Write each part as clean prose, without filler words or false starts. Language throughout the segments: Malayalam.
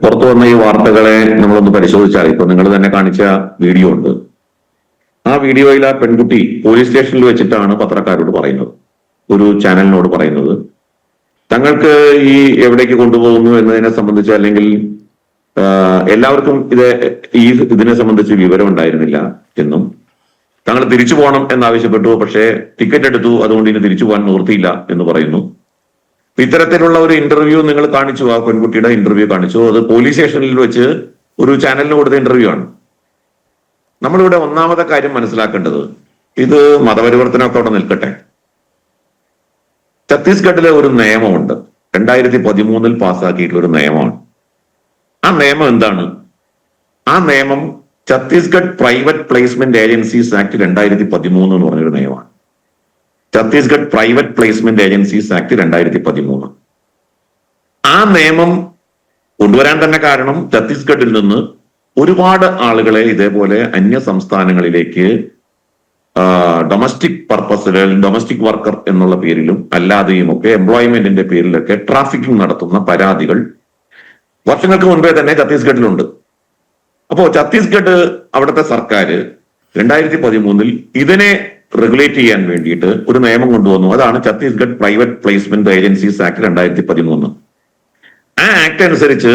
പുറത്തു വന്ന ഈ വാർത്തകളെ നമ്മളൊന്ന് പരിശോധിച്ചാൽ, ഇപ്പൊ നിങ്ങൾ തന്നെ കാണിച്ച വീഡിയോ ഉണ്ട്. ആ വീഡിയോയിൽ ആ പെൺകുട്ടി പോലീസ് സ്റ്റേഷനിൽ വെച്ചിട്ടാണ് പത്രക്കാരോട് പറയുന്നത്, ഒരു ചാനലിനോട് പറയുന്നത്, തങ്ങൾക്ക് ഈ എവിടേക്ക് കൊണ്ടുപോകുന്നു എന്നതിനെ സംബന്ധിച്ച്, അല്ലെങ്കിൽ എല്ലാവർക്കും ഇതിനെ സംബന്ധിച്ച് വിവരം ഉണ്ടായിരുന്നില്ല എന്നും, തങ്ങൾ തിരിച്ചു പോകണം എന്നാവശ്യപ്പെട്ടു, പക്ഷേ ടിക്കറ്റ് എടുത്തു, അതുകൊണ്ട് ഇനി തിരിച്ചു പോകാൻ നിവൃത്തിയില്ല എന്ന് പറയുന്നു. ഇത്തരത്തിലുള്ള ഒരു ഇന്റർവ്യൂ നിങ്ങൾ കാണിച്ചു, ആ പെൺകുട്ടിയുടെ ഇന്റർവ്യൂ കാണിച്ചു. അത് പോലീസ് സ്റ്റേഷനിൽ വെച്ച് ഒരു ചാനലിന് കൊടുത്ത ഇന്റർവ്യൂ ആണ്. നമ്മളിവിടെ ഒന്നാമത്തെ കാര്യം മനസ്സിലാക്കേണ്ടത്, ഇത് മതപരിവർത്തനമൊക്കെ അവിടെ നിൽക്കട്ടെ. ഛത്തീസ്ഗഡിലെ ഒരു നിയമമുണ്ട്, 2013 പാസ്സാക്കിയിട്ടുള്ള ഒരു നിയമമാണ്. ആ നിയമം എന്താണ്? ആ നിയമം Chhattisgarh private placement agencies act 2013 എന്ന് പറഞ്ഞൊരു നിയമമാണ്. Chhattisgarh private placement agencies act 2013. ആ നിയമം കൊണ്ടുവരാൻ തന്നെ കാരണം, ഛത്തീസ്ഗഡിൽ നിന്ന് ഒരുപാട് ആളുകളെ ഇതേപോലെ അന്യ സംസ്ഥാനങ്ങളിലേക്ക് ഡൊമസ്റ്റിക് പർപ്പസിൽ, ഡൊമസ്റ്റിക് വർക്കർ എന്നുള്ള പേരിലും അല്ലാതെയും ഒക്കെ എംപ്ലോയ്മെന്റിന്റെ പേരിലൊക്കെ ട്രാഫിക്കിംഗ് നടത്തുന്ന പരാതികൾ വർഷങ്ങൾക്ക് മുൻപേ തന്നെ ഛത്തീസ്ഗഡിലുണ്ട്. അപ്പോ ഛത്തീസ്ഗഡ് അവിടുത്തെ സർക്കാർ 2013 ഇതിനെ റെഗുലേറ്റ് ചെയ്യാൻ വേണ്ടിയിട്ട് ഒരു നിയമം കൊണ്ടുവന്നു. അതാണ് Chhattisgarh private placement agencies act 2013. ആ ആക്ട് അനുസരിച്ച്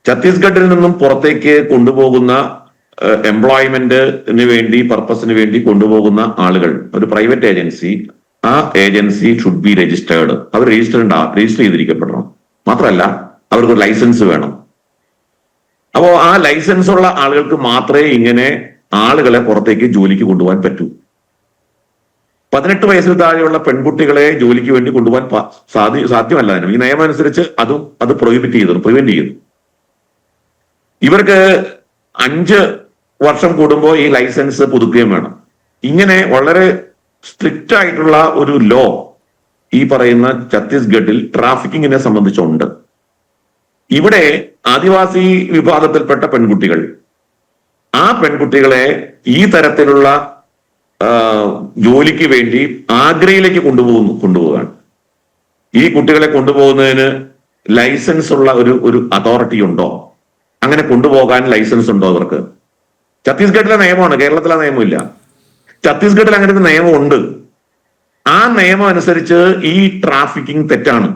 ഛത്തീസ്ഗഡിൽ നിന്നും പുറത്തേക്ക് കൊണ്ടുപോകുന്ന എംപ്ലോയ്മെന്റിന് വേണ്ടി, പർപ്പസിന് വേണ്ടി കൊണ്ടുപോകുന്ന ആളുകൾ, ഒരു പ്രൈവറ്റ് ഏജൻസി, ആ ഏജൻസി ഷുഡ് ബി രജിസ്റ്റേർഡ്. അവർ രജിസ്റ്റർ ചെയ്തിരിക്കപ്പെടണം. മാത്രമല്ല അവർക്ക് ലൈസൻസ് വേണം. അപ്പോ ആ ലൈസൻസ് ഉള്ള ആളുകൾക്ക് മാത്രമേ ഇങ്ങനെ ആളുകളെ പുറത്തേക്ക് ജോലിക്ക് കൊണ്ടുപോകാൻ പറ്റൂ. 18 വയസ്സിൽ താഴെയുള്ള പെൺകുട്ടികളെ ജോലിക്ക് വേണ്ടി കൊണ്ടുപോകാൻ സാധ്യമല്ല. ഈ നിയമം അനുസരിച്ച് അത് പ്രിവെന്റ് ചെയ്യുന്നു. ഇവർക്ക് 5 വർഷം കൂടുമ്പോൾ ഈ ലൈസൻസ് പുതുക്കുകയും വേണം. ഇങ്ങനെ വളരെ സ്ട്രിക്റ്റ് ആയിട്ടുള്ള ഒരു ലോ ഈ പറയുന്ന ഛത്തീസ്ഗഡിൽ ട്രാഫിക്കിങ്ങിനെ സംബന്ധിച്ചുണ്ട്. ഇവിടെ ആദിവാസി വിഭാഗത്തിൽപ്പെട്ട പെൺകുട്ടികൾ, ആ പെൺകുട്ടികളെ ഈ തരത്തിലുള്ള ജോലിക്ക് വേണ്ടി ആഗ്രയിലേക്ക് കൊണ്ടുപോവുകയാണ്. ഈ കുട്ടികളെ കൊണ്ടുപോകുന്നതിന് ലൈസൻസ് ഉള്ള ഒരു അതോറിറ്റി ഉണ്ടോ? അങ്ങനെ കൊണ്ടുപോകാൻ ലൈസൻസ് ഉണ്ടോ അവർക്ക്? ഛത്തീസ്ഗഡിലെ നിയമമാണ്, കേരളത്തിലെ നിയമമില്ല. ഛത്തീസ്ഗഡിൽ അങ്ങനെ ഒരു നിയമമുണ്ട്. ആ നിയമം അനുസരിച്ച് ഈ ട്രാഫിക്കിംഗ് തെറ്റാണ്,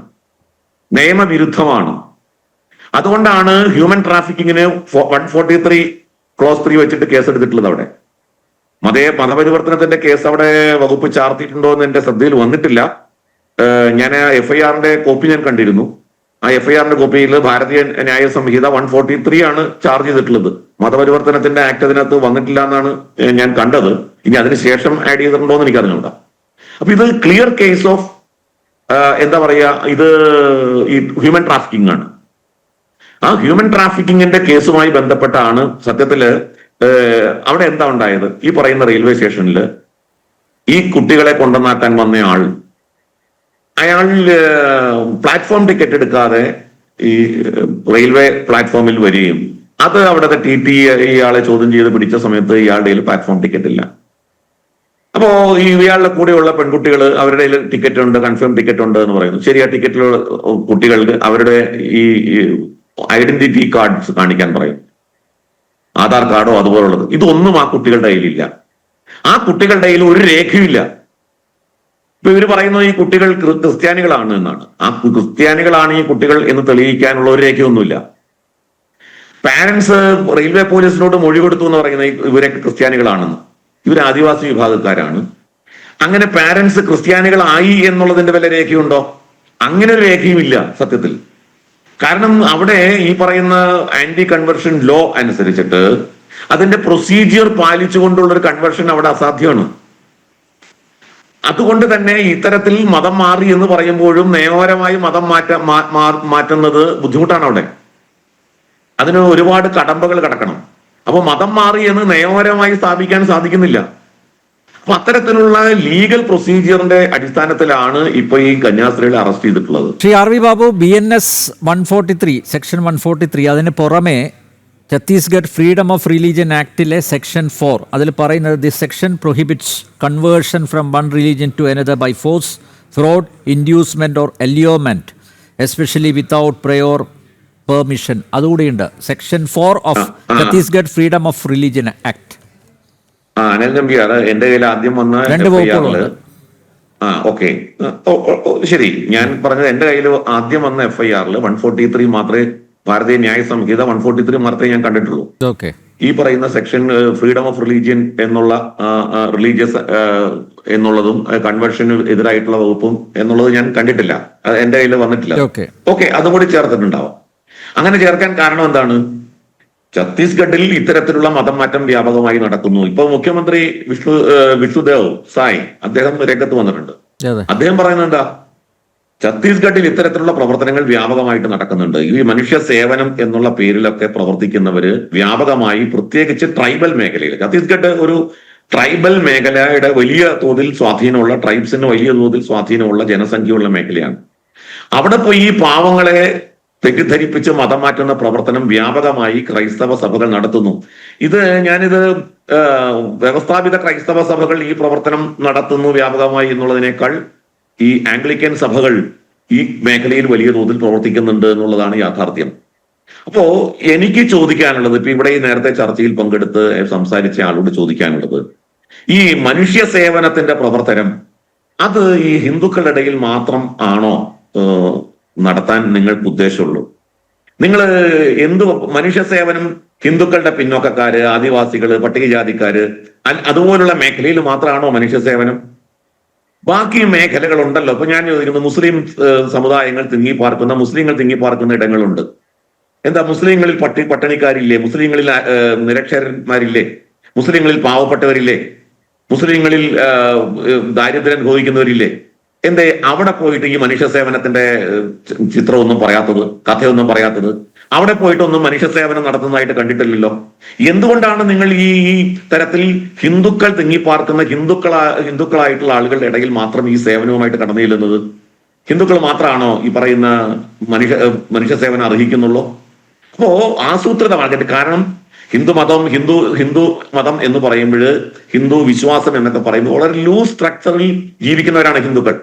നിയമവിരുദ്ധമാണ്. അതുകൊണ്ടാണ് ഹ്യൂമൻ ട്രാഫിക്കിങ്ങിന് 143 ക്ലോസ് 3 വെച്ചിട്ട് കേസെടുത്തിട്ടുള്ളത്. അവിടെ മതപരിവർത്തനത്തിന്റെ കേസ് അവിടെ വകുപ്പ് ചാർത്തിയിട്ടുണ്ടോ എന്ന് എന്റെ ശ്രദ്ധയിൽ വന്നിട്ടില്ല. ഞാൻ FIRന്റെ കോപ്പി ഞാൻ കണ്ടിരുന്നു. ആ FIRന്റെ കോപ്പിയിൽ ഭാരതീയ ന്യായ സംഹിത 143 ആണ് ചാർജ് ചെയ്തിട്ടുള്ളത്. മതപരിവർത്തനത്തിന്റെ ആക്ട് അതിനകത്ത് വന്നിട്ടില്ല എന്നാണ് ഞാൻ കണ്ടത്. ഇനി അതിനുശേഷം ആഡ് ചെയ്തിട്ടുണ്ടോ എന്ന് എനിക്ക് അറിഞ്ഞൂടാ. അപ്പൊ ഇത് ക്ലിയർ കേസ് ഓഫ് എന്താ പറയാ, ഇത് ഈ ഹ്യൂമൻ ട്രാഫിക്കിംഗ് ആണ്. ആ ഹ്യൂമൻ ട്രാഫിക്കിങ്ങിന്റെ കേസുമായി ബന്ധപ്പെട്ടാണ് സത്യത്തില് അവിടെ എന്താ ഉണ്ടായത്? ഈ പറയുന്ന റെയിൽവേ സ്റ്റേഷനിൽ ഈ കുട്ടികളെ കൊണ്ടുവന്നാക്കാൻ വന്ന അയാൾ പ്ലാറ്റ്ഫോം ടിക്കറ്റ് എടുക്കാതെ ഈ റെയിൽവേ പ്ലാറ്റ്ഫോമിൽ വരികയും, അത് അവിടുത്തെ TT ഇയാളെ ചോദ്യം ചെയ്ത് പിടിച്ച സമയത്ത് ഇയാളുടെ കയ്യിൽ പ്ലാറ്റ്ഫോം ടിക്കറ്റ് ഇല്ല. അപ്പോ ഇയാളുടെ കൂടെയുള്ള പെൺകുട്ടികൾ അവരുടെ കയ്യിൽ ടിക്കറ്റ് ഉണ്ട്, കൺഫേം ടിക്കറ്റ് ഉണ്ട് എന്ന് പറയുന്നു. ശരി, ആ ടിക്കറ്റിലുള്ള കുട്ടികൾക്ക് അവരുടെ ഈ ഐഡന്റിറ്റി കാർഡ്സ് കാണിക്കാൻ പറയും, ആധാർ കാർഡോ അതുപോലുള്ളത്. ഇതൊന്നും ആ കുട്ടികളുടെ കയ്യിലില്ല. ആ കുട്ടികളുടെ കയ്യിൽ ഒരു രേഖയുമില്ല. ഇപ്പൊ ഇവർ പറയുന്നത് ഈ കുട്ടികൾ ക്രിസ്ത്യാനികളാണ് എന്നാണ്. ആ ക്രിസ്ത്യാനികളാണ് ഈ കുട്ടികൾ എന്ന് തെളിയിക്കാനുള്ള ഒരു രേഖയൊന്നുമില്ല. പാരന്റ്സ് റെയിൽവേ പോലീസിനോട് മൊഴി കൊടുത്തു എന്ന് പറയുന്നത് ഇവരൊക്കെ ക്രിസ്ത്യാനികളാണെന്ന്. ഇവർ ആദിവാസി വിഭാഗക്കാരാണ്. അങ്ങനെ പാരന്റ്സ് ക്രിസ്ത്യാനികളായി എന്നുള്ളതിന്റെ വല്ല രേഖയുണ്ടോ? അങ്ങനെ ഒരു രേഖയും ഇല്ല സത്യത്തിൽ. കാരണം അവിടെ ഈ പറയുന്ന ആന്റി കൺവെർഷൻ ലോ അനുസരിച്ചിട്ട് അതിന്റെ പ്രൊസീജിയർ പാലിച്ചുകൊണ്ടുള്ള ഒരു കൺവെർഷൻ അവിടെ അസാധ്യമാണ്. അതുകൊണ്ട് തന്നെ ഇത്തരത്തിൽ മതം മാറി എന്ന് പറയുമ്പോഴും നിയമപരമായി മതം മാറ്റുന്നത് ബുദ്ധിമുട്ടാണ്. അവിടെ അതിന് ഒരുപാട് കടമ്പകൾ കടക്കണം. അപ്പൊ മതം മാറി എന്ന് നിയമപരമായി സ്ഥാപിക്കാൻ സാധിക്കുന്നില്ല. അപ്പൊ അത്തരത്തിലുള്ള ലീഗൽ പ്രൊസീജിയറിന്റെ അടിസ്ഥാനത്തിലാണ് ഇപ്പൊ ഈ കന്യാസ്ത്രീകളെ അറസ്റ്റ് ചെയ്തിട്ടുള്ളത്. Shri RV Babu, BNS 143 section 143 അതിന് പുറമെ ഛത്തീസ്ഗഡ് ഫ്രീഡം ഓഫ് റിലീജിയൻ ആക്ടിലെ സെക്ഷൻ 4 അതിൽ പറയുന്നത്, this section prohibits conversion from one religion to another by force, fraud, inducement or allurement, especially without prior permission അതുകൂടിയുണ്ട്. Section 4 of Chhattisgarh freedom of religion act. Anil Nambiar, എന്റെ കയ്യിൽ ആദ്യം വന്ന രണ്ട് വകുപ്പുകളുണ്ട്. ഓക്കെ, ശരി. ഞാൻ പറഞ്ഞത് എന്റെ കയ്യിൽ ആദ്യം വന്ന FIR 143 മാത്രമേ ഭാരതീയ ന്യായ സംഹിത 143 മാത്രമേ ഞാൻ കണ്ടിട്ടുള്ളൂ. ഓക്കെ. ഈ പറയുന്ന സെക്ഷൻ ഫ്രീഡം ഓഫ് റിലീജിയൻ എന്നുള്ള റിലീജിയസ് എന്നുള്ളതും കൺവേർഷന് എതിരായിട്ടുള്ള വകുപ്പും എന്നുള്ളത് ഞാൻ കണ്ടിട്ടില്ല, എന്റെ കയ്യിൽ വന്നിട്ടില്ല. ഓക്കെ, അതും കൂടി ചേർത്തിട്ടുണ്ടാവും. അങ്ങനെ ചേർക്കാൻ കാരണം എന്താണ്? ഛത്തീസ്ഗഡിൽ ഇത്തരത്തിലുള്ള മതം മാറ്റം വ്യാപകമായി നടക്കുന്നു. ഇപ്പൊ മുഖ്യമന്ത്രി വിഷ്ണുദേവ് സായ് അദ്ദേഹം രംഗത്ത് വന്നിട്ടുണ്ട്. അദ്ദേഹം പറയുന്നത് എന്താ? ഛത്തീസ്ഗഡിൽ ഇത്തരത്തിലുള്ള പ്രവർത്തനങ്ങൾ വ്യാപകമായിട്ട് നടക്കുന്നുണ്ട്. ഈ മനുഷ്യ സേവനം എന്നുള്ള പേരിലൊക്കെ പ്രവർത്തിക്കുന്നവര് വ്യാപകമായി, പ്രത്യേകിച്ച് ട്രൈബൽ മേഖലയിൽ. ഛത്തീസ്ഗഡ് ഒരു ട്രൈബൽ മേഖലയുടെ വലിയ തോതിൽ സ്വാധീനമുള്ള, ട്രൈബ്സിന് വലിയ തോതിൽ സ്വാധീനമുള്ള ജനസംഖ്യയുള്ള മേഖലയാണ്. അവിടെ പോയി ഈ പാവങ്ങളെ തെറ്റിദ്ധരിപ്പിച്ച് മതം മാറ്റുന്ന പ്രവർത്തനം വ്യാപകമായി ക്രൈസ്തവ സഭകൾ നടത്തുന്നു. ഞാനിത് വ്യവസ്ഥാപിത ക്രൈസ്തവ സഭകൾ ഈ പ്രവർത്തനം നടത്തുന്നു വ്യാപകമായി എന്നുള്ളതിനേക്കാൾ ഈ ആംഗ്ലിക്കൻ സഭകൾ ഈ മേഖലയിൽ വലിയ തോതിൽ പ്രവർത്തിക്കുന്നുണ്ട് എന്നുള്ളതാണ് യാഥാർത്ഥ്യം. അപ്പോ എനിക്ക് ചോദിക്കാനുള്ളത്, ഇപ്പൊ ഇവിടെ ഈ നേരത്തെ ചർച്ചയിൽ പങ്കെടുത്ത് സംസാരിച്ച ആളോട് ചോദിക്കാനുള്ളത്, ഈ മനുഷ്യ സേവനത്തിന്റെ പ്രവർത്തനം അത് ഈ ഹിന്ദുക്കളുടെ ഇടയിൽ മാത്രം ആണോ നടത്താൻ നിങ്ങൾക്ക് ഉദ്ദേശമുള്ളൂ? നിങ്ങൾ മനുഷ്യ സേവനം ഹിന്ദുക്കളുടെ പിന്നോക്കക്കാര്, ആദിവാസികള്, പട്ടികജാതിക്കാര് അതുപോലുള്ള മേഖലയിൽ മാത്രമാണോ മനുഷ്യ സേവനം? ബാക്കി മേഖലകൾ ഉണ്ടല്ലോ. ഇപ്പൊ ഞാൻ ചോദിക്കുന്നത്, മുസ്ലിം സമുദായങ്ങൾ മുസ്ലിങ്ങൾ തിങ്ങിപ്പാർക്കുന്ന ഇടങ്ങളുണ്ട്. എന്താ, മുസ്ലിങ്ങളിൽ പട്ടിണിക്കാരില്ലേ? മുസ്ലിങ്ങളിൽ നിരക്ഷരന്മാരില്ലേ? മുസ്ലിങ്ങളിൽ പാവപ്പെട്ടവരില്ലേ? മുസ്ലിങ്ങളിൽ ദാരിദ്ര്യം അനുഭവിക്കുന്നവരില്ലേ? എന്തേ അവിടെ പോയിട്ട് ഈ മനുഷ്യ സേവനത്തിന്റെ ചിത്രമൊന്നും പറയാത്തത്, കഥയൊന്നും പറയാത്തത്? അവിടെ പോയിട്ടൊന്നും മനുഷ്യ സേവനം നടത്തുന്നതായിട്ട് കണ്ടിട്ടില്ലല്ലോ. എന്തുകൊണ്ടാണ് നിങ്ങൾ ഈ തരത്തിൽ ഹിന്ദുക്കൾ തിങ്ങിപ്പാർക്കുന്ന ഹിന്ദുക്കളായിട്ടുള്ള ആളുകളുടെ ഇടയിൽ മാത്രം ഈ സേവനവുമായിട്ട് കടന്നു ചെല്ലുന്നത്? ഹിന്ദുക്കൾ മാത്രമാണോ ഈ പറയുന്ന മനുഷ്യ സേവനം അർഹിക്കുന്നുള്ളൂ? അപ്പോ ആസൂത്രിതമാകട്ടെ. കാരണം ഹിന്ദു മതം എന്ന് പറയുമ്പോൾ, ഹിന്ദു വിശ്വാസം എന്നൊക്കെ പറയുമ്പോൾ വളരെ ലൂസ് സ്ട്രക്ചറിൽ ജീവിക്കുന്നവരാണ് ഹിന്ദുക്കൾ.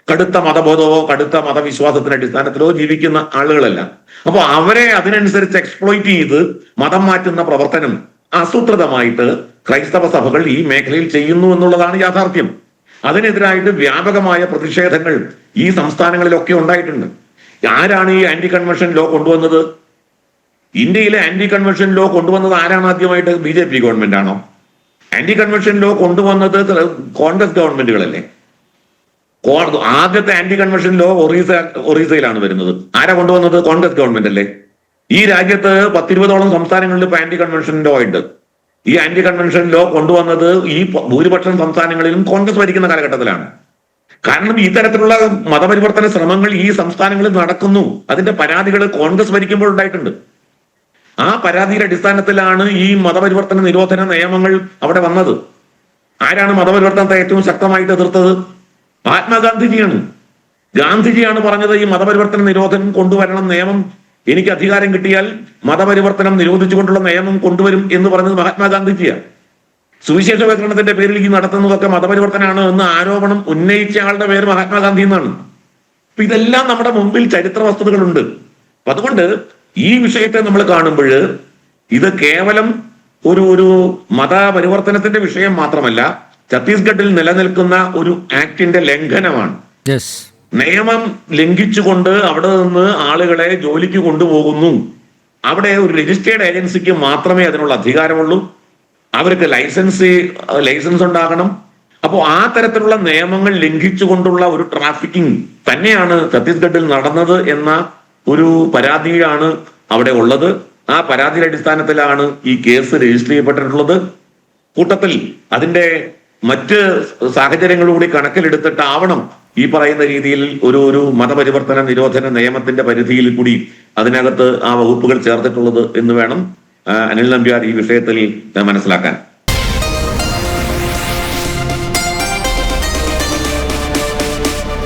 കടുത്ത മതബോധമോ കടുത്ത മതവിശ്വാസത്തിന്റെ അടിസ്ഥാനത്തിലോ ജീവിക്കുന്ന ആളുകളല്ല. അപ്പൊ അവരെ അതിനനുസരിച്ച് എക്സ്പ്ലോയിറ്റ് ചെയ്ത് മതം മാറ്റുന്ന പ്രവർത്തനം ആസൂത്രിതമായിട്ട് ക്രൈസ്തവ സഭകൾ ഈ മേഖലയിൽ ചെയ്യുന്നു എന്നുള്ളതാണ് യാഥാർത്ഥ്യം. അതിനെതിരായിട്ട് വ്യാപകമായ പ്രതിഷേധങ്ങൾ ഈ സംസ്ഥാനങ്ങളിലൊക്കെ ഉണ്ടായിട്ടുണ്ട്. ആരാണ് ഈ ആന്റി കൺവെൻഷൻ ലോ കൊണ്ടുവന്നത്? ഇന്ത്യയിലെ ആന്റി കൺവെൻഷൻ ലോ കൊണ്ടുവന്നത് ആരാണ് ആദ്യമായിട്ട്? BJP ഗവൺമെന്റ് ആണോ? ആന്റി കൺവെൻഷൻ ലോ കൊണ്ടുവന്നത് കോൺഗ്രസ് ഗവൺമെന്റുകളല്ലേ? ആദ്യത്തെ ആന്റി കൺവെൻഷൻ ലോ ഒറീസയിലാണ് വരുന്നത്. ആരാ കൊണ്ടുവന്നത്? കോൺഗ്രസ് ഗവൺമെന്റ് അല്ലേ? ഈ രാജ്യത്ത് 10-20ഓളം സംസ്ഥാനങ്ങളിൽ ഇപ്പൊ ആന്റി കൺവെൻഷൻ ലോ ഉണ്ട്. ഈ ആന്റി കൺവെൻഷൻ ലോ കൊണ്ടുവന്നത് ഈ ഭൂരിപക്ഷം സംസ്ഥാനങ്ങളിലും കോൺഗ്രസ് ഭരിക്കുന്ന കാലഘട്ടത്തിലാണ്. കാരണം ഇത്തരത്തിലുള്ള മതപരിവർത്തന ശ്രമങ്ങൾ ഈ സംസ്ഥാനങ്ങളിൽ നടക്കുന്നു. അതിന്റെ പരാതികൾ കോൺഗ്രസ് ഭരിക്കുമ്പോൾ ഉണ്ടായിട്ടുണ്ട്. ആ പരാതിയുടെ അടിസ്ഥാനത്തിലാണ് ഈ മതപരിവർത്തന നിരോധന നിയമങ്ങൾ അവിടെ വന്നത്. ആരാണ് മതപരിവർത്തനത്തെ ഏറ്റവും ശക്തമായിട്ട് എതിർത്തത്? മഹാത്മാഗാന്ധിജിയാണ്. ഗാന്ധിജിയാണ് പറഞ്ഞത് ഈ മതപരിവർത്തന നിരോധനം കൊണ്ടുവരണം, നിയമം എനിക്ക് അധികാരം കിട്ടിയാൽ മതപരിവർത്തനം നിരോധിച്ചുകൊണ്ടുള്ള നിയമം കൊണ്ടുവരും എന്ന് പറഞ്ഞത് മഹാത്മാഗാന്ധിജിയാണ്. സുവിശേഷവൽക്കരണത്തിന്റെ പേരിൽ ഈ നടത്തുന്നതൊക്കെ മതപരിവർത്തനമാണ് എന്ന് ആരോപണം ഉന്നയിച്ച ആളുടെ പേര് മഹാത്മാഗാന്ധി എന്നാണ്. അപ്പൊ ഇതെല്ലാം നമ്മുടെ മുമ്പിൽ ചരിത്ര വസ്തുതകളുണ്ട്. അപ്പൊ അതുകൊണ്ട് ഈ വിഷയത്തെ നമ്മൾ കാണുമ്പോൾ ഇത് കേവലം ഒരു മതപരിവർത്തനത്തിന്റെ വിഷയം മാത്രമല്ല, ഛത്തീസ്ഗഡിൽ നിലനിൽക്കുന്ന ഒരു ആക്ടിന്റെ ലംഘനമാണ്. നിയമം ലംഘിച്ചുകൊണ്ട് അവിടെ നിന്ന് ആളുകളെ ജോലിക്ക് കൊണ്ടുപോകുന്നു. അവിടെ ഒരു രജിസ്റ്റേർഡ് ഏജൻസിക്ക് മാത്രമേ അതിനുള്ള അധികാരമുള്ളൂ. അവർക്ക് ലൈസൻസ് ഉണ്ടാകണം. അപ്പോൾ ആ തരത്തിലുള്ള നിയമങ്ങൾ ലംഘിച്ചുകൊണ്ടുള്ള ഒരു ട്രാഫിക്കിംഗ് തന്നെയാണ് ഛത്തീസ്ഗഡിൽ നടന്നത് എന്ന ഒരു പരാതിയാണ് അവിടെ ഉള്ളത്. ആ പരാതിയുടെ അടിസ്ഥാനത്തിലാണ് ഈ കേസ് രജിസ്റ്റർ ചെയ്യപ്പെട്ടിട്ടുള്ളത്. കൂട്ടത്തിൽ അതിന്റെ മറ്റ് സാഹചര്യങ്ങളൂടി കണക്കിലെടുത്തിട്ടാവണം ഈ പറയുന്ന രീതിയിൽ ഒരു മതപരിവർത്തന നിരോധന നിയമത്തിന്റെ പരിധിയിൽ കൂടി അതിനകത്ത് ആ വകുപ്പുകൾ ചേർത്തിട്ടുള്ളത് എന്ന് വേണം അനിൽ നമ്പ്യാർ ഈ വിഷയത്തിൽ മനസ്സിലാക്കാൻ.